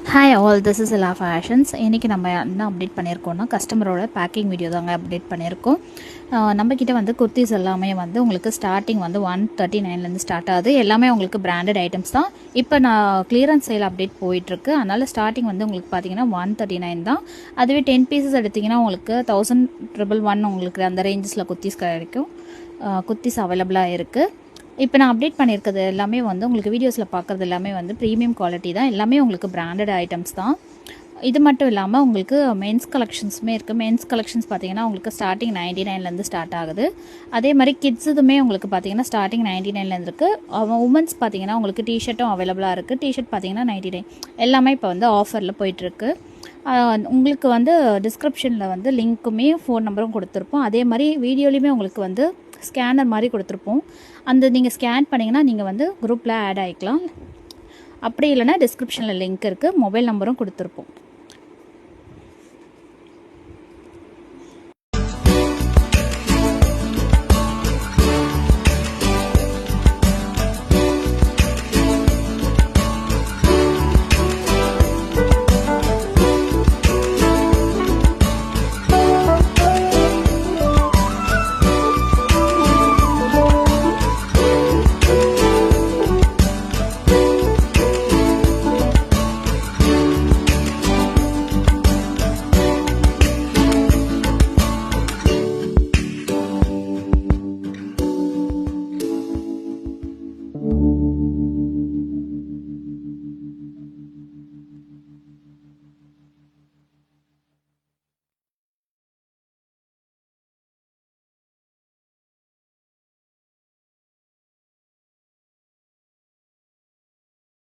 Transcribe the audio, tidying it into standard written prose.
Hi all, this is எல்லா fashions. இன்றைக்கி நம்ம என்ன அப்டேட் பண்ணியிருக்கோம்னா, கஸ்டமரோட பேக்கிங் வீடியோ தாங்க அப்டேட் பண்ணியிருக்கோம். நம்மக்கிட்ட வந்து குர்த்திஸ் எல்லாமே வந்து உங்களுக்கு ஸ்டார்டிங் வந்து 139லேருந்து ஸ்டார்ட் ஆகுது. எல்லாமே உங்களுக்கு பிராண்டட் ஐட்டம்ஸ் தான். இப்போ நான் கிளியரன்ஸ் சேல் அப்டேட் போயிட்டுருக்கு. அதனால் ஸ்டார்டிங் வந்து உங்களுக்கு பார்த்தீங்கன்னா 139 தான். அதுவே 10 பீசஸ் எடுத்திங்கன்னா உங்களுக்கு 1111 உங்களுக்கு அந்த ரேஞ்சஸில் குர்த்திஸ் கிடைக்கும். குர்த்திஸ் அவைலபிளாக இருக்குது. இப்போ நான் அப்டேட் பண்ணியிருக்கிறது எல்லாமே வந்து உங்களுக்கு வீடியோஸில் பார்க்குறது எல்லாமே வந்து ப்ரீமியம் குவாலிட்டி தான். எல்லாமே உங்களுக்கு பிராண்டட் ஐட்டம்ஸ் தான். இது மட்டும் இல்லாமல் உங்களுக்கு மென்ஸ் கலெக்ஷன்ஸுமே இருக்குது. மென்ஸ் கலெக்ஷன்ஸ் பார்த்தீங்கன்னா உங்களுக்கு ஸ்டார்டிங் 99லேருந்து ஸ்டார்ட் ஆகுது. அதே மாதிரி கிட்ஸுதுமே உங்களுக்கு பார்த்தீங்கன்னா ஸ்டார்டிங் 99லேருந்து இருக்குது. உமன்ஸ் பார்த்தீங்கன்னா உங்களுக்கு டிஷர்ட்டும் அவைலபிளாக இருக்குது. டிஷர்ட் பார்த்தீங்கன்னா 99 எல்லாமே இப்போ வந்து ஆஃபரில் போயிட்டுருக்கு. உங்களுக்கு வந்து டிஸ்கிரிப்ஷனில் வந்து லிங்க்குமே ஃபோன் நம்பரும் கொடுத்துருப்போம். அதே மாதிரி வீடியோலையுமே உங்களுக்கு வந்து ஸ்கேனர் மாதிரி கொடுத்துருப்போம். அந்த நீங்கள் ஸ்கேன் பண்ணிங்கன்னா நீங்கள் வந்து குரூப்பில் ஆட் ஆகிக்கலாம். அப்படி இல்லைனா டிஸ்கிரிப்ஷனில் லிங்க் இருக்குது, மொபைல் நம்பரும் கொடுத்துருப்போம்.